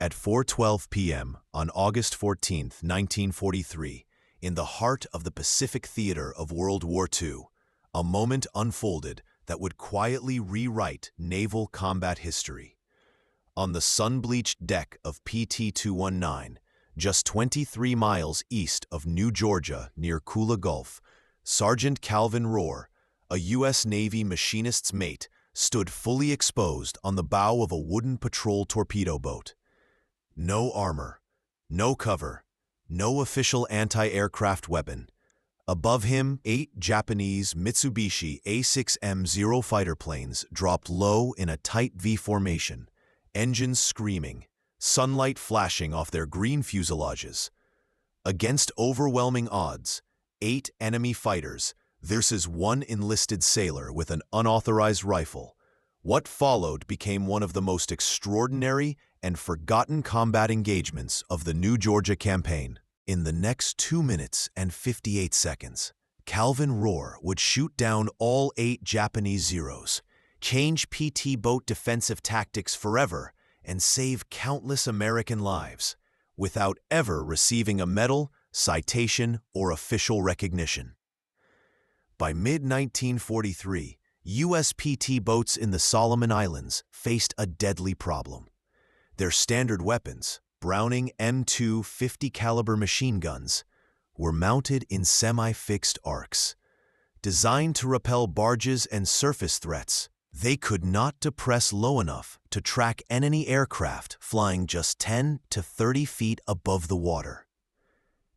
At 4:12 p.m. on August 14, 1943, in the heart of the Pacific theater of World War II, a moment unfolded that would quietly rewrite naval combat history. On the sun-bleached deck of PT-219, just 23 miles east of New Georgia near Kula Gulf, Sergeant Calvin Rohr, a U.S. Navy machinist's mate, stood fully exposed on the bow of a wooden patrol torpedo boat. No armor, no cover, no official anti-aircraft weapon. Above him, 8 Japanese Mitsubishi A6M Zero fighter planes dropped low in a tight V formation, engines screaming, sunlight flashing off their green fuselages. Against overwhelming odds, 8 enemy fighters versus 1 enlisted sailor with an unauthorized rifle. What followed became one of the most extraordinary and forgotten combat engagements of the New Georgia campaign. In the next 2 minutes and 58 seconds, Calvin Rohr would shoot down all 8 Japanese Zeros, change PT boat defensive tactics forever, and save countless American lives, without ever receiving a medal, citation, or official recognition. By mid-1943, U.S. PT boats in the Solomon Islands faced a deadly problem. Their standard weapons, Browning M2 50-caliber machine guns, were mounted in semi-fixed arcs. Designed to repel barges and surface threats, they could not depress low enough to track enemy aircraft flying just 10 to 30 feet above the water.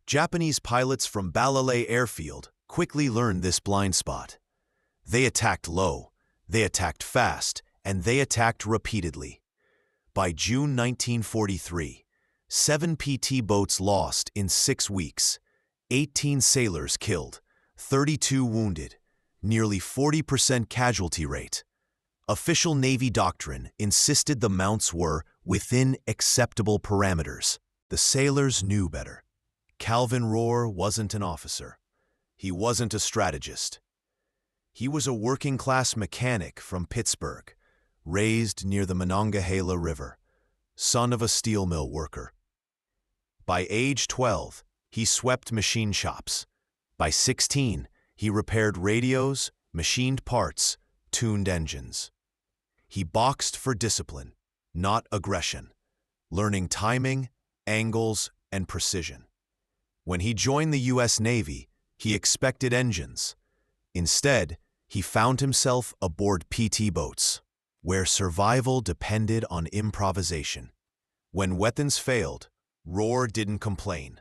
Japanese pilots from Balalay Airfield quickly learned this blind spot. They attacked low, they attacked fast, and they attacked repeatedly. By June 1943, 7 PT boats lost in 6 weeks, 18 sailors killed, 32 wounded, nearly 40% casualty rate. Official Navy doctrine insisted the mounts were within acceptable parameters. The sailors knew better. Calvin Rohr wasn't an officer. He wasn't a strategist. He was a working-class mechanic from Pittsburgh, raised near the Monongahela River, son of a steel mill worker. By age 12, he swept machine shops. By 16, he repaired radios, machined parts, tuned engines. He boxed for discipline, not aggression, learning timing, angles, and precision. When he joined the U.S. Navy, he expected engines. Instead, he found himself aboard PT boats, where survival depended on improvisation. When weapons failed, Rohr didn't complain.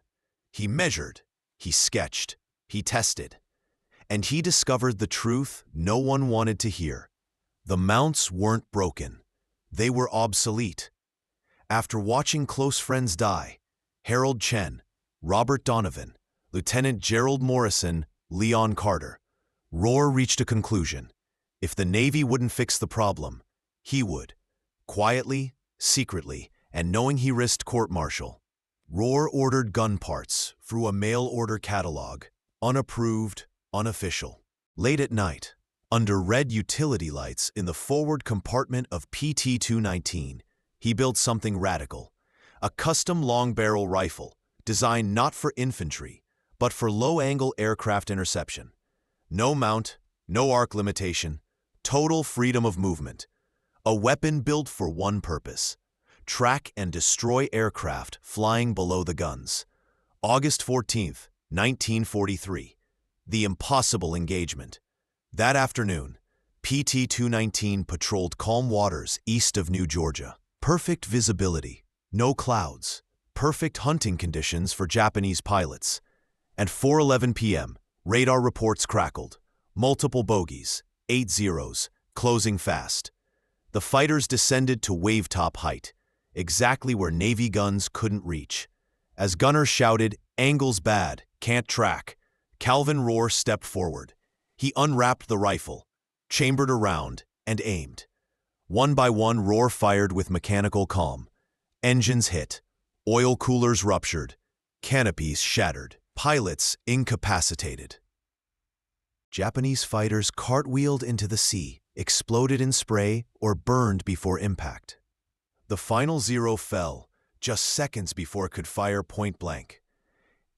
He measured, he sketched, he tested. And he discovered the truth no one wanted to hear. The mounts weren't broken. They were obsolete. After watching close friends die, Harold Chen, Robert Donovan, Lieutenant Gerald Morrison, Leon Carter, Rohr reached a conclusion. If the Navy wouldn't fix the problem, he would. Quietly, secretly, and knowing he risked court-martial, Rohr ordered gun parts through a mail-order catalog, unapproved, unofficial. Late at night, under red utility lights in the forward compartment of PT-219, he built something radical, a custom long-barrel rifle designed not for infantry, but for low-angle aircraft interception. No mount, no arc limitation, total freedom of movement. A weapon built for one purpose: track and destroy aircraft flying below the guns. August 14, 1943. The impossible engagement. That afternoon, PT-219 patrolled calm waters east of New Georgia. Perfect visibility, no clouds, perfect hunting conditions for Japanese pilots. At 4:11 p.m., radar reports crackled. Multiple bogeys, 8 Zeros, closing fast. The fighters descended to wave-top height, exactly where Navy guns couldn't reach. As gunners shouted, "Angle's bad, can't track," Calvin Rohr stepped forward. He unwrapped the rifle, chambered a round, and aimed. One by one, Rohr fired with mechanical calm. Engines hit, oil coolers ruptured, canopies shattered, pilots incapacitated. Japanese fighters cartwheeled into the sea, exploded in spray, or burned before impact. The final Zero fell, just seconds before it could fire point blank.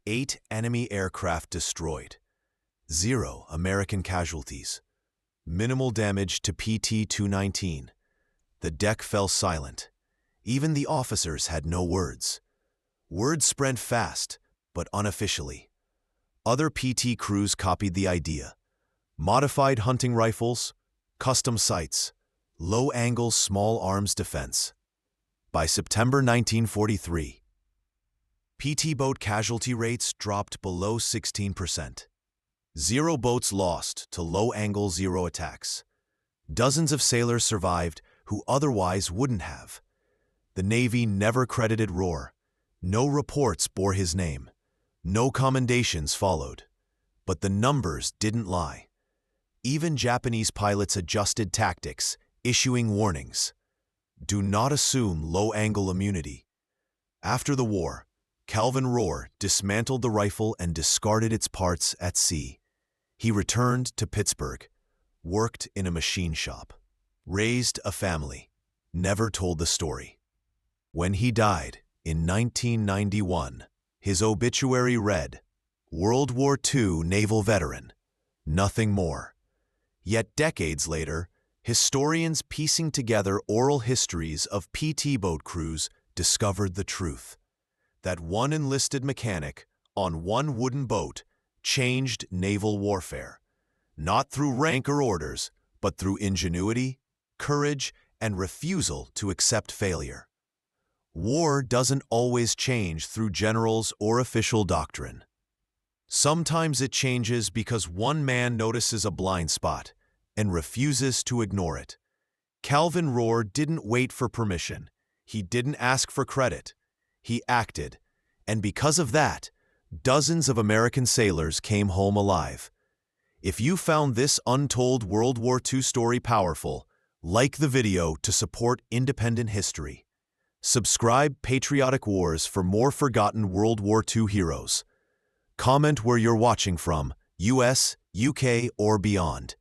8 enemy aircraft destroyed. 0 American casualties. Minimal damage to PT-219. The deck fell silent. Even the officers had no words. Word spread fast, but unofficially. Other PT crews copied the idea. Modified hunting rifles, custom sights, low-angle small arms defense. By September 1943, PT boat casualty rates dropped below 16%. 0 boats lost to low-angle Zero attacks. Dozens of sailors survived who otherwise wouldn't have. The Navy never credited Rohr. No reports bore his name. No commendations followed. But the numbers didn't lie. Even Japanese pilots adjusted tactics, issuing warnings. Do not assume low-angle immunity. After the war, Calvin Rohr dismantled the rifle and discarded its parts at sea. He returned to Pittsburgh, worked in a machine shop, raised a family, never told the story. When he died in 1991, his obituary read, World War II naval veteran, nothing more. Yet decades later, historians piecing together oral histories of PT boat crews discovered the truth. That one enlisted mechanic on one wooden boat changed naval warfare, not through rank or orders, but through ingenuity, courage, and refusal to accept failure. War doesn't always change through generals or official doctrine. Sometimes it changes because one man notices a blind spot and refuses to ignore it. Calvin Rohr didn't wait for permission. He didn't ask for credit. He acted, and because of that, dozens of American sailors came home alive. If you found this untold World War II story powerful, like the video to support independent history. Subscribe Patriotic Wars for more forgotten World War II heroes. Comment where you're watching from, US, UK, or beyond.